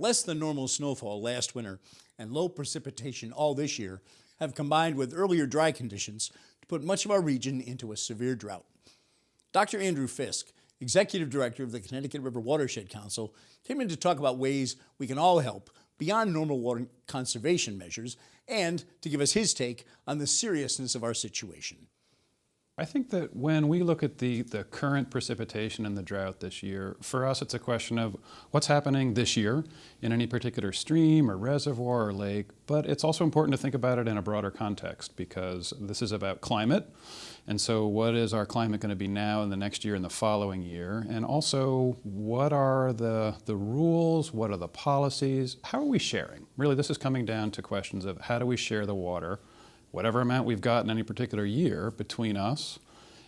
Less than normal snowfall last winter and low precipitation all this year have combined with earlier dry conditions to put much of our region into a severe drought. Dr. Andrew Fisk, Executive Director of the Connecticut River Watershed Council, came in to talk about ways we can all help beyond normal water conservation measures and to give us his take on the seriousness of our situation. I think that when we look at the current precipitation and the drought this year, for us it's a question of what's happening this year in any particular stream or reservoir or lake, but it's also important to think about it in a broader context because this is about climate. And so what is our climate going to be now in the next year and the following year? And also, what are the rules? What are the policies? How are we sharing? Really, this is coming down to questions of how do we share the water, whatever amount we've got in any particular year, between us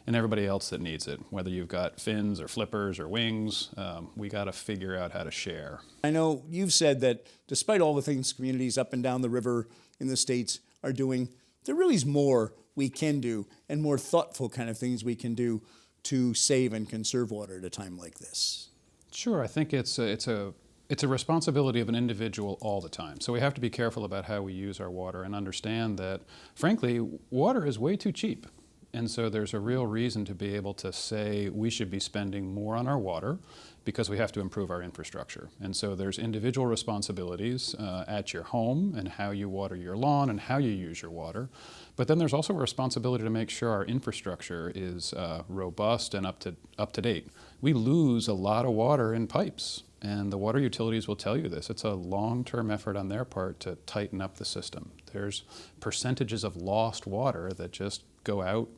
and everybody else that needs it. Whether you've got fins or flippers or wings, we got to figure out how to share. I know you've said that despite all the things communities up and down the river in the states are doing, there really is more we can do and more thoughtful kind of things we can do to save and conserve water at a time like this. Sure, I think it's a responsibility of an individual all the time. So we have to be careful about how we use our water and understand that, frankly, water is way too cheap. And so there's a real reason to be able to say we should be spending more on our water because we have to improve our infrastructure. And so there's individual responsibilities at your home and how you water your lawn and how you use your water. But then there's also a responsibility to make sure our infrastructure is robust and up to date. We lose a lot of water in pipes. And the water utilities will tell you this. It's a long-term effort on their part to tighten up the system. There's percentages of lost water that just go out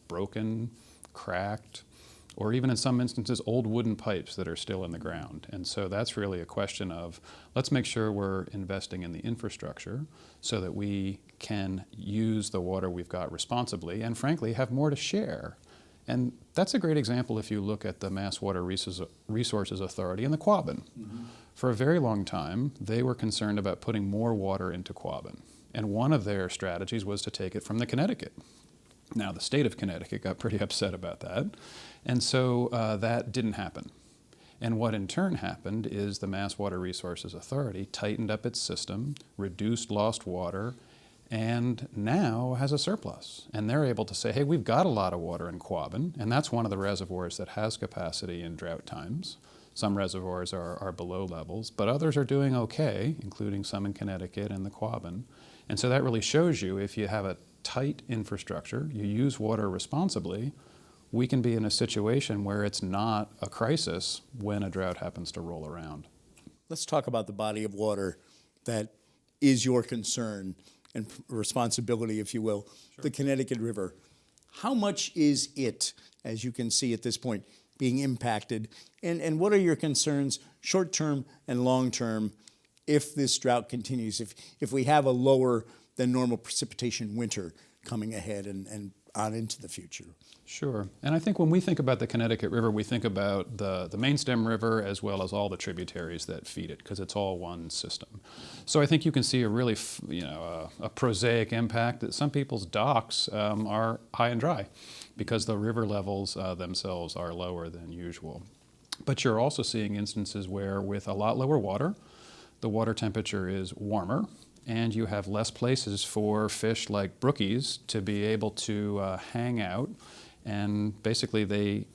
broken, cracked, or even in some instances old wooden pipes that are still in the ground. And so that's really a question of let's make sure we're investing in the infrastructure so that we can use the water we've got responsibly and frankly have more to share. And that's a great example if you look at the Mass Water Resources Authority and the Quabbin. Mm-hmm. For a very long time, they were concerned about putting more water into Quabbin. And one of their strategies was to take it from the Connecticut. Now, the state of Connecticut got pretty upset about that. And so that didn't happen. And what in turn happened is the Mass Water Resources Authority tightened up its system, reduced lost water, and now has a surplus. And they're able to say, hey, we've got a lot of water in Quabbin, and that's one of the reservoirs that has capacity in drought times. Some reservoirs are below levels, but others are doing okay, including some in Connecticut and the Quabbin. And so that really shows you if you have a tight infrastructure, you use water responsibly, we can be in a situation where it's not a crisis when a drought happens to roll around. Let's talk about the body of water that is your concern and responsibility, if you will, sure. The Connecticut River. How much is it, as you can see at this point, being impacted? And what are your concerns, short-term and long-term, if this drought continues, if we have a lower than normal precipitation winter coming ahead and on into the future? Sure. And I think when we think about the Connecticut River, we think about the main stem river as well as all the tributaries that feed it, because it's all one system. So I think you can see a really, a prosaic impact that some people's docks are high and dry because the river levels themselves are lower than usual. But you're also seeing instances where with a lot lower water, the water temperature is warmer, and you have less places for fish like brookies to be able to hang out, and basically they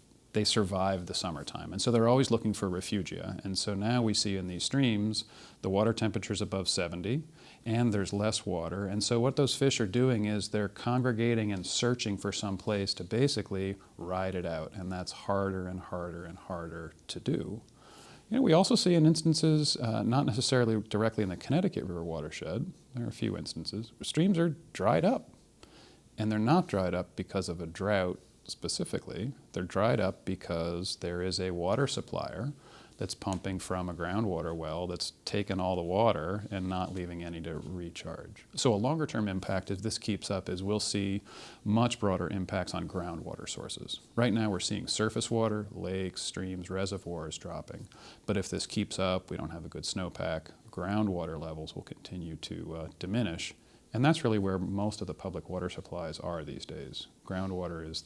survive the summertime. And so they're always looking for refugia. And so now we see in these streams, the water temperature's above 70, and there's less water. And so what those fish are doing is they're congregating and searching for some place to basically ride it out, and that's harder and harder and harder to do. We also see in instances, not necessarily directly in the Connecticut River watershed, there are a few instances, where streams are dried up. And they're not dried up because of a drought specifically. They're dried up because there is a water supplier that's pumping from a groundwater well that's taken all the water and not leaving any to recharge. So a longer term impact, if this keeps up, is we'll see much broader impacts on groundwater sources. Right now we're seeing surface water, lakes, streams, reservoirs dropping. But if this keeps up, we don't have a good snowpack, groundwater levels will continue to diminish. And that's really where most of the public water supplies are these days. Groundwater is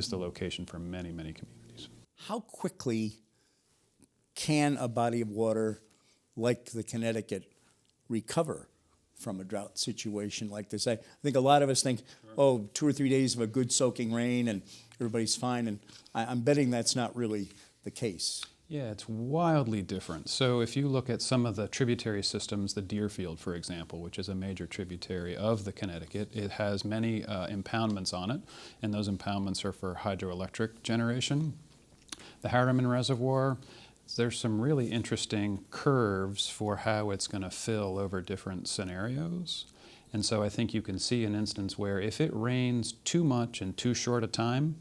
the location for many, many communities. How quickly can a body of water like the Connecticut recover from a drought situation like this? I think a lot of us think, oh, 2 or 3 days of a good soaking rain and everybody's fine, and I'm betting that's not really the case. Yeah, it's wildly different. So if you look at some of the tributary systems, the Deerfield, for example, which is a major tributary of the Connecticut, it has many impoundments on it, and those impoundments are for hydroelectric generation. The Harriman Reservoir, there's some really interesting curves for how it's going to fill over different scenarios. And so I think you can see an instance where if it rains too much in too short a time,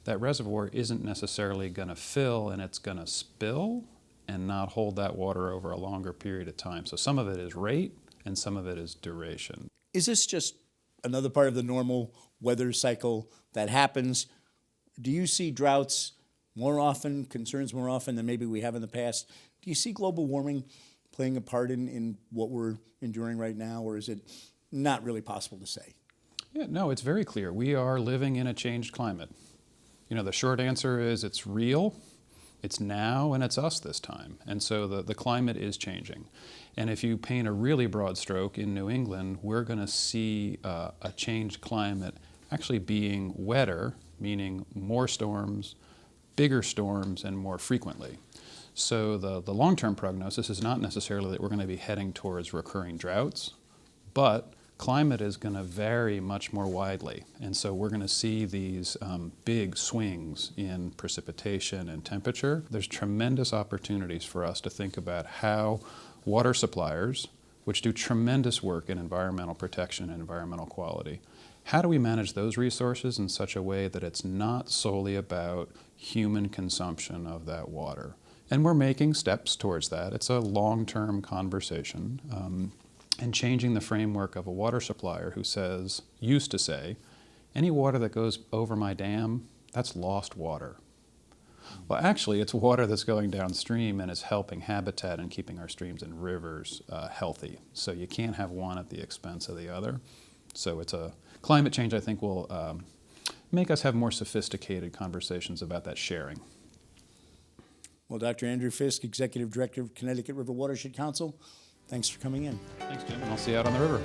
that reservoir isn't necessarily going to fill, and it's going to spill and not hold that water over a longer period of time. So some of it is rate and some of it is duration. Is this just another part of the normal weather cycle that happens? Do you see droughts more often, concerns more often than maybe we have in the past? Do you see global warming playing a part in what we're enduring right now, or is it not really possible to say? Yeah, no, it's very clear. We are living in a changed climate. You know, the short answer is it's real, it's now, and it's us this time. And so the climate is changing. And if you paint a really broad stroke in New England, we're going to see a changed climate actually being wetter, meaning more storms, bigger storms, and more frequently. So the long-term prognosis is not necessarily that we're going to be heading towards recurring droughts, but climate is going to vary much more widely. And so we're going to see these big swings in precipitation and temperature. There's tremendous opportunities for us to think about how water suppliers, which do tremendous work in environmental protection and environmental quality, how do we manage those resources in such a way that it's not solely about human consumption of that water? And we're making steps towards that. It's a long-term conversation. And changing the framework of a water supplier who used to say, any water that goes over my dam, that's lost water. Well, actually, it's water that's going downstream and is helping habitat and keeping our streams and rivers healthy. So you can't have one at the expense of the other. So it's climate change, I think, will make us have more sophisticated conversations about that sharing. Well, Dr. Andrew Fisk, Executive Director of Connecticut River Watershed Council, thanks for coming in. Thanks, Jim. And I'll see you out on the river.